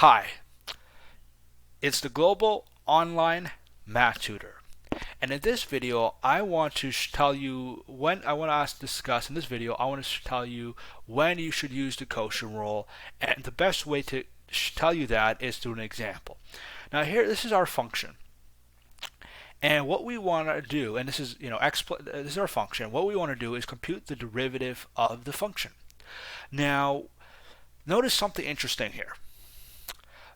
Hi, it's the Global Online Math Tutor. And in this video, I want to tell you when I want to discuss in this video, I want to tell you when you should use the quotient rule. And the best way to tell you that is through an example. Now here, this is our function. And what we want to do, and this is, this is our function. What we want to do is compute the derivative of the function. Now, notice something interesting here.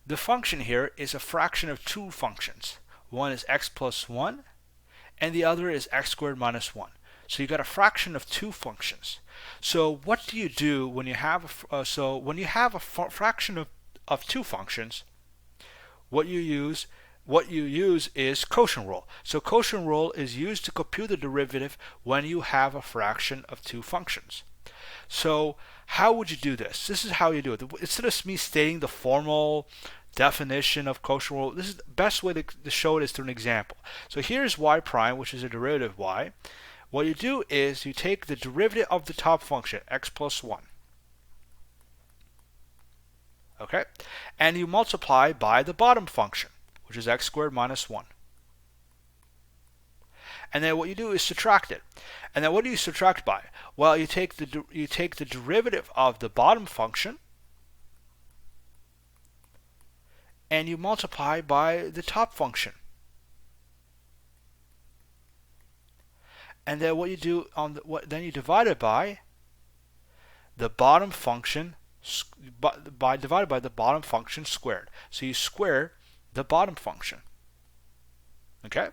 The function here is a fraction of two functions. One is x plus 1 and the other is x squared minus 1. So you got a fraction of two functions. So what do you do when you have a fraction of two functions? What you use is quotient rule. So quotient rule is used to compute the derivative when you have a fraction of two functions. So how would you do this? This is how you do it. Instead of me stating the formal definition of quotient rule, this is the best way to show it is through an example. So here's y prime, which is a derivative of y. What you do is you take the derivative of the top function, x plus 1. Okay? And you multiply by the bottom function, which is x squared minus 1. And then what you do is subtract it. And then what do you subtract by? Well, you take the derivative of the bottom function and you multiply by the top function. And then what you do then you divide it by the bottom function divided by the bottom function squared. So you square the bottom function. Okay?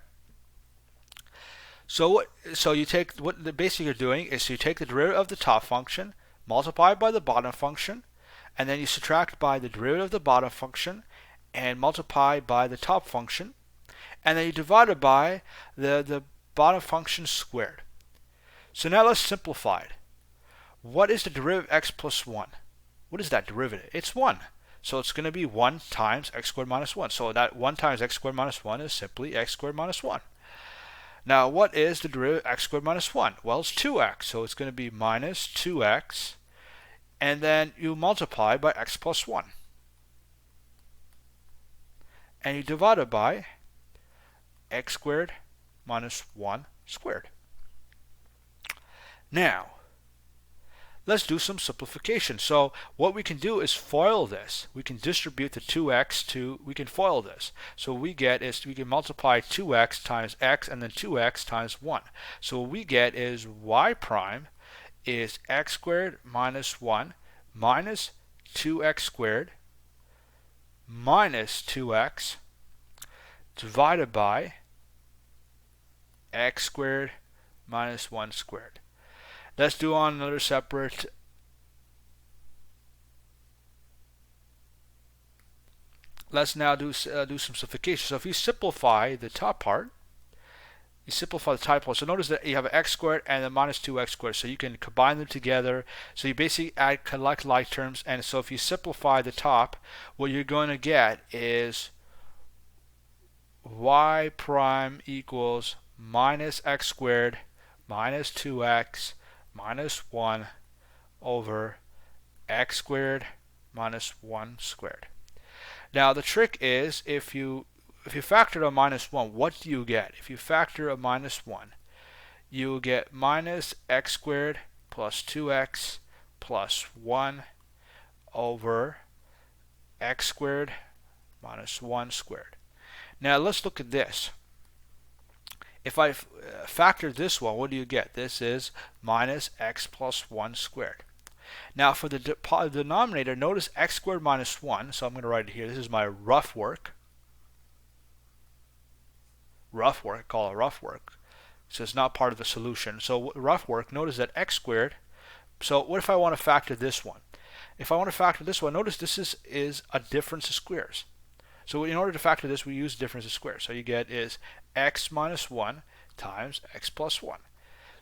So you take what basically you're doing is you take the derivative of the top function, multiply by the bottom function, and then you subtract by the derivative of the bottom function and multiply by the top function, and then you divide it by the bottom function squared. So now let's simplify it. What is the derivative of x plus 1? What is that derivative? It's 1. So it's going to be 1 times x squared minus 1. So that 1 times x squared minus 1 is simply x squared minus 1. Now, what is the derivative of x squared minus 1? Well, it's 2x, so it's going to be minus 2x, and then you multiply by x plus 1. And you divide it by x squared minus 1 squared. Now, let's do some simplification. So what we can do is FOIL this. We can distribute the 2x we can FOIL this. So what we get is we can multiply 2x times x and then 2x times 1. So what we get is y prime is x squared minus 1 minus 2x squared minus 2x divided by x squared minus 1 squared. Let's do on another separate. Let's now do some simplification. So if you simplify the top part, so notice that you have an x squared and a minus 2x squared. So you can combine them together. So you basically add collect like terms. And so if you simplify the top, what you're going to get is y prime equals minus x squared minus 2x minus 1 over x squared minus 1 squared. Now the trick is if you factor a minus 1, what do you get? If you factor a minus 1, you get minus x squared plus 2x plus 1 over x squared minus 1 squared. Now let's look at this. If I factor this one, what do you get? This is minus x plus 1 squared. Now for the denominator, notice x squared minus 1. So I'm going to write it here. This is my rough work. I call it rough work. So it's not part of the solution. So rough work, notice that x squared. So what if I want to factor this one? If I want to factor this one, notice this is a difference of squares. So in order to factor this, we use difference of squares. So you get is x minus 1 times x plus 1.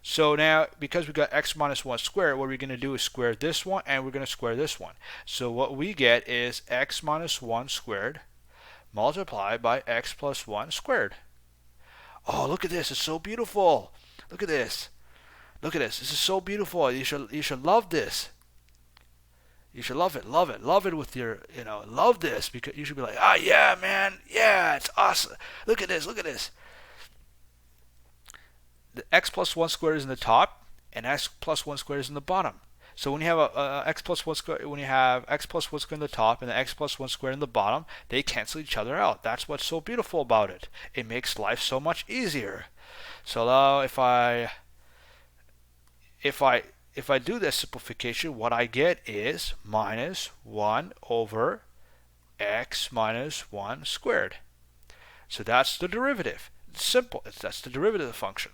So now, because we got x minus 1 squared, what we're going to do is square this one, and we're going to square this one. So what we get is x minus 1 squared multiplied by x plus 1 squared. Oh, look at this. It's so beautiful. Look at this. Look at this. This is so beautiful. You should love this. You should love it, love it, love it with your, love this, because you should be like, ah, yeah, man, yeah, it's awesome. Look at this, look at this. The x plus 1 squared is in the top, and x plus 1 squared is in the bottom. So when you have a x plus 1 squared, when you have x plus 1 squared in the top and the x plus 1 squared in the bottom, they cancel each other out. That's what's so beautiful about it. It makes life so much easier. So now if I do this simplification, what I get is minus 1 over x minus 1 squared. So that's the derivative. It's simple. That's the derivative of the function.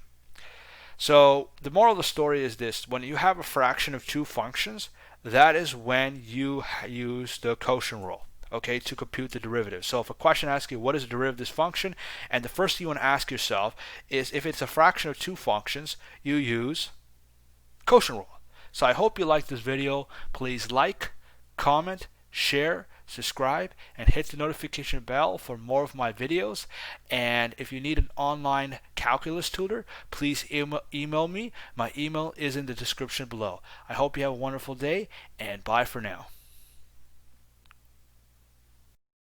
So the moral of the story is this: when you have a fraction of two functions, that is when you use the quotient rule, okay, to compute the derivative. So if a question asks you what is the derivative of this function, and the first thing you want to ask yourself is, if it's a fraction of two functions, you use quotient rule. So I hope you liked this video. Please like, comment, share, subscribe, and hit the notification bell for more of my videos. And if you need an online calculus tutor, please email me. My email is in the description below. I hope you have a wonderful day, and bye for now.